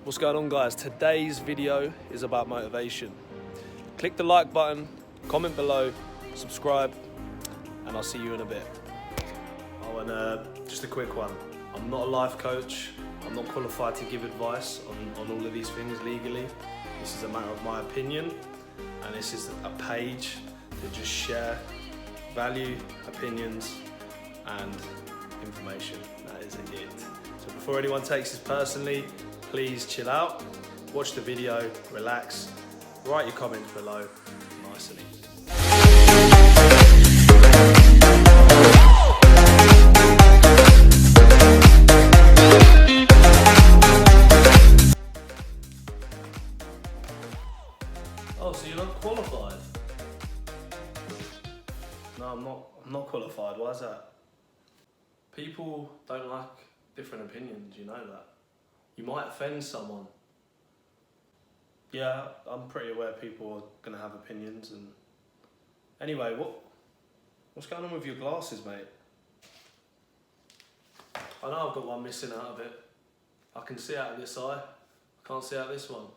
What's going on, guys? Today's video is about motivation. Click the like button, comment below, subscribe, and I'll see you in a bit. Oh, and just a quick one. I'm not a life coach. I'm not qualified to give advice on all of these things legally. This is a matter of my opinion, and this is a page to just share value, opinions, and information. That is it. So before anyone takes this personally, please chill out, watch the video, relax, write your comments below, nice and easy. Oh, so you're not qualified? No, I'm not qualified. Why is that? People don't like different opinions, you know that. You might offend someone. Yeah, I'm pretty aware people are going to have opinions. And anyway, what's going on with your glasses, mate? I know I've got one missing out of it. I can see out of this eye. I can't see out of this one.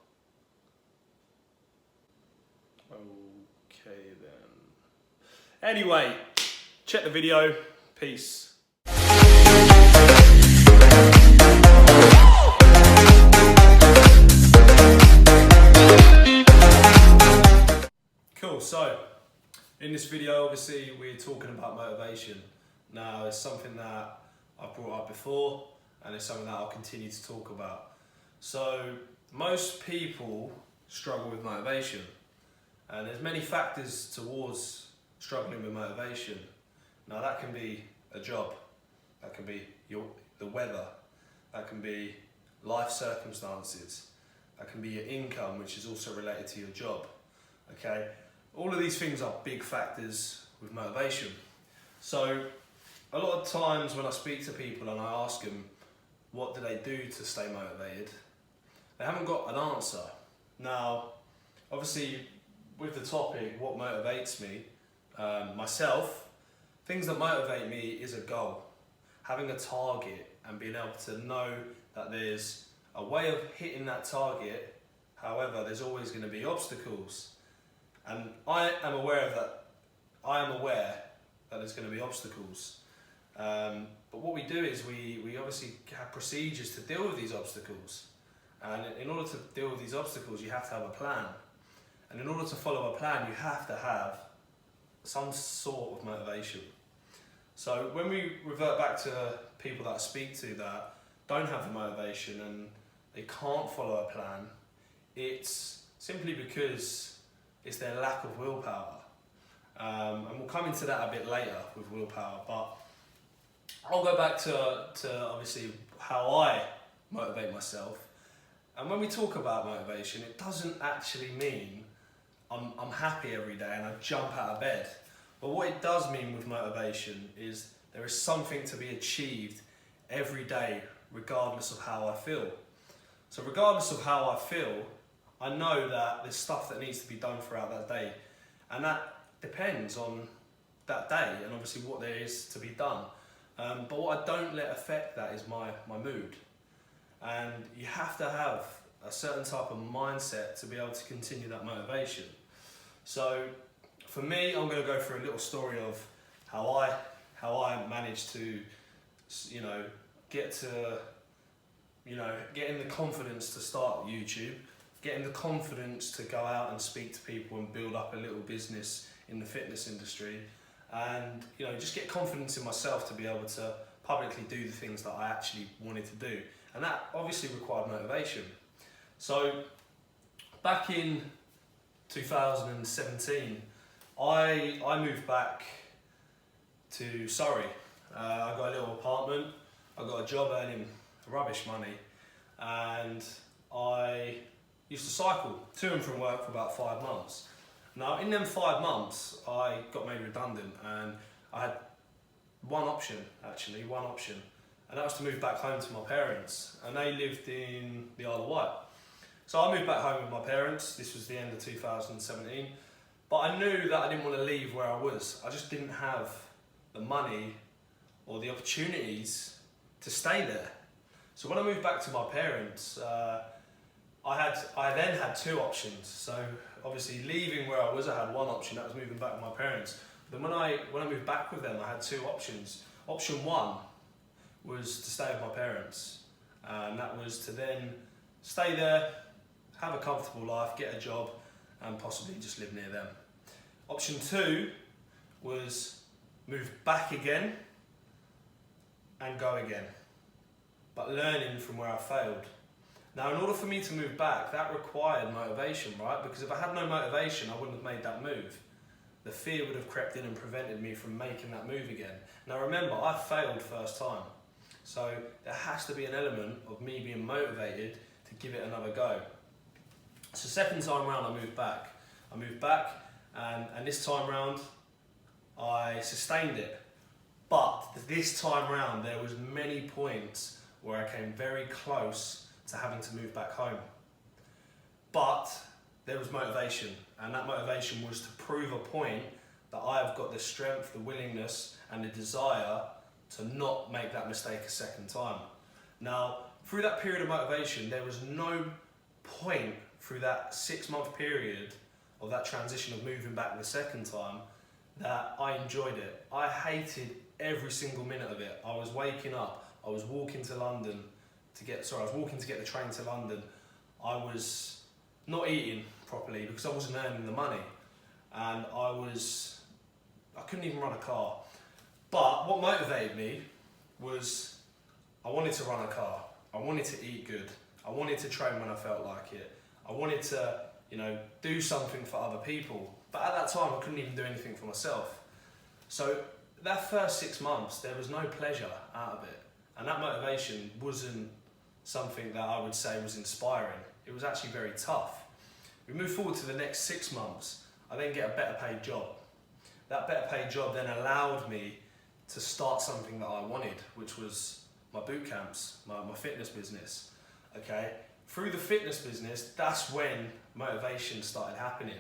Okay then. Anyway, check the video. Peace. Cool, so in this video obviously we're talking about motivation. Now it's something that I've brought up before and it's something that I'll continue to talk about. So most people struggle with motivation and there's many factors towards struggling with motivation. Now that can be a job, that can be the weather, that can be life circumstances, that can be your income, which is also related to your job, okay? All of these things are big factors with motivation. So a lot of times when I speak to people and I ask them what do they do to stay motivated, they haven't got an answer. Now, obviously with the topic, what motivates me, myself, things that motivate me is a goal. Having a target and being able to know that there's a way of hitting that target, however, there's always going to be obstacles. And I am aware of that. I am aware that there's going to be obstacles. But what we do is we obviously have procedures to deal with these obstacles. And in order to deal with these obstacles, you have to have a plan. And in order to follow a plan, you have to have some sort of motivation. So when we revert back to people that I speak to that don't have the motivation and they can't follow a plan, it's simply because it's their lack of willpower. And we'll come into that a bit later with willpower, but I'll go back to obviously how I motivate myself. And when we talk about motivation, it doesn't actually mean I'm happy every day and I jump out of bed. But what it does mean with motivation is there is something to be achieved every day, regardless of how I feel. So regardless of how I feel, I know that there's stuff that needs to be done throughout that day. And that depends on that day and obviously what there is to be done. But what I don't let affect that is my mood. And you have to have a certain type of mindset to be able to continue that motivation. So for me, I'm going to go through a little story of how I managed to, get in the confidence to start YouTube, getting the confidence to go out and speak to people and build up a little business in the fitness industry, and just get confidence in myself to be able to publicly do the things that I actually wanted to do, and that obviously required motivation. So back in 2017, I moved back to Surrey. I got a little apartment, I got a job earning rubbish money, and I used to cycle to and from work for about 5 months. Now in them 5 months I got made redundant and I had one option, and that was to move back home to my parents, and they lived in the Isle of Wight. So I moved back home with my parents. This was the end of 2017, but I knew that I didn't want to leave where I was. I just didn't have the money or the opportunities to stay there. So when I moved back to my parents, I then had two options. So obviously leaving where I was, I had one option, that was moving back with my parents. But then when I moved back with them, I had two options. Option one was to stay with my parents, and that was to then stay there, have a comfortable life, get a job, and possibly just live near them. Option two was move back again and go again, but learning from where I failed. Now, in order for me to move back, that required motivation, right? Because if I had no motivation, I wouldn't have made that move. The fear would have crept in and prevented me from making that move again. Now remember, I failed first time. So there has to be an element of me being motivated to give it another go. So second time round, I moved back. And this time round, I sustained it. But this time round, there was many points where I came very close to having to move back home. But there was motivation, and that motivation was to prove a point that I have got the strength, the willingness, and the desire to not make that mistake a second time. Now, through that period of motivation, there was no point through that 6-month period of that transition of moving back the second time that I enjoyed it. I hated every single minute of it. I was waking up, I was walking to London I was walking to get the train to London. I was not eating properly because I wasn't earning the money, and I couldn't even run a car. But what motivated me was I wanted to run a car, I wanted to eat good, I wanted to train when I felt like it, I wanted to, do something for other people. But at that time, I couldn't even do anything for myself. So that first 6 months, there was no pleasure out of it, and that motivation wasn't something that I would say was inspiring. It was actually very tough. We move forward to the next 6 months. I then get a better paid job. That better paid job then allowed me to start something that I wanted, which was my boot camps, my fitness business. Okay, through the fitness business, that's when motivation started happening.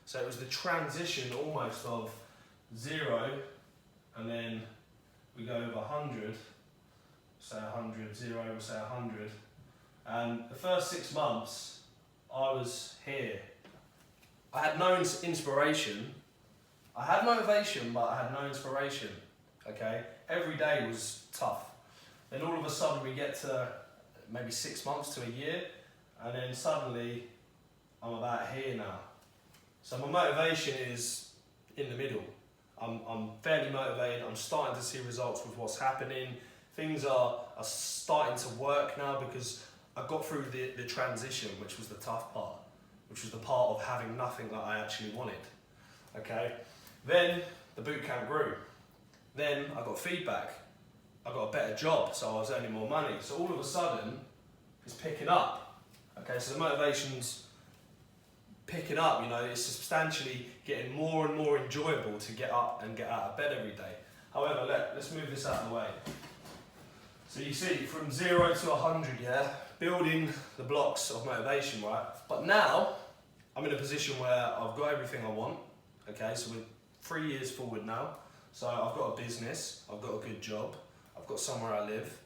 So it was the transition almost of 0, and then we go over 100, say 100, 0, we'll say 100. And the first 6 months, I was here. I had no inspiration. I had motivation, but I had no inspiration, okay? Every day was tough. Then all of a sudden we get to maybe 6 months to a year, and then suddenly I'm about here now. So my motivation is in the middle. I'm fairly motivated, I'm starting to see results with what's happening. Things are starting to work now because I got through the transition, which was the tough part, which was the part of having nothing that I actually wanted. Okay, then the boot camp grew. Then I got feedback. I got a better job, so I was earning more money. So all of a sudden, it's picking up. Okay, so the motivation's picking up. It's substantially getting more and more enjoyable to get up and get out of bed every day. However, let's move this out of the way. So you see, from 0 to 100, yeah, building the blocks of motivation, right? But now, I'm in a position where I've got everything I want, okay? So we're 3 years forward now. So I've got a business, I've got a good job, I've got somewhere I live,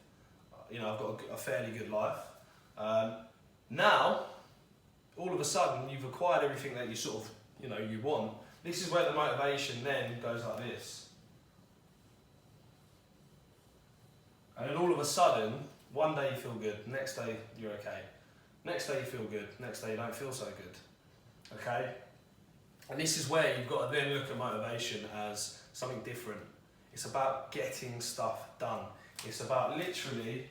I've got a fairly good life. Now, all of a sudden, you've acquired everything that you sort of, you want. This is where the motivation then goes like this. And then all of a sudden, one day you feel good, next day you're okay. Next day you feel good, next day you don't feel so good. Okay? And this is where you've got to then look at motivation as something different. It's about getting stuff done. It's about literally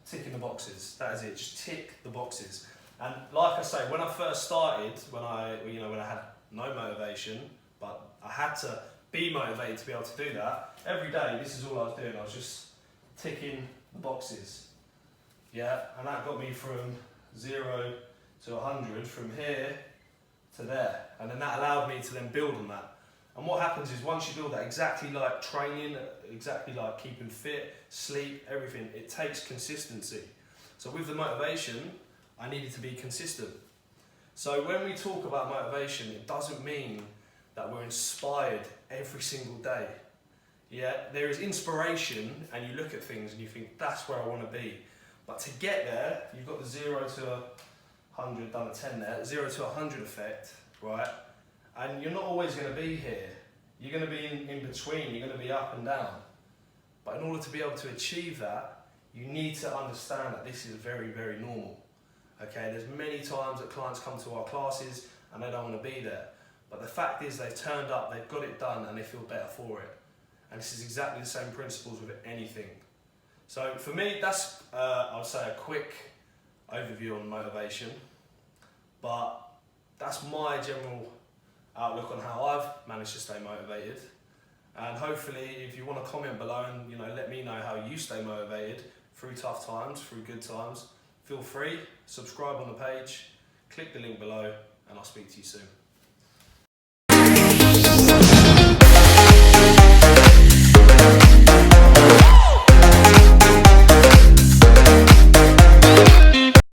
ticking the boxes. That is it, just tick the boxes. And like I say, when I first started, when I had no motivation, but I had to be motivated to be able to do that, every day this is all I was doing. I was just ticking the boxes. Yeah, and that got me from 0 to 100, from here to there. And then that allowed me to then build on that. And what happens is once you build that, exactly like training, exactly like keeping fit, sleep, everything, it takes consistency. So with the motivation, I needed to be consistent. So when we talk about motivation, it doesn't mean that we're inspired every single day. Yeah, there is inspiration, and you look at things and you think, that's where I want to be. But to get there, you've got the 0 to 100, done a 10 there, 0 to 100 effect, right? And you're not always going to be here. You're going to be in between, you're going to be up and down. But in order to be able to achieve that, you need to understand that this is very, very normal. Okay, there's many times that clients come to our classes and they don't want to be there. But the fact is they've turned up, they've got it done, and they feel better for it. And this is exactly the same principles with anything. So for me, that's, I'll say, a quick overview on motivation. But that's my general outlook on how I've managed to stay motivated. And hopefully, if you want to comment below and let me know how you stay motivated through tough times, through good times, feel free, subscribe on the page, click the link below, and I'll speak to you soon.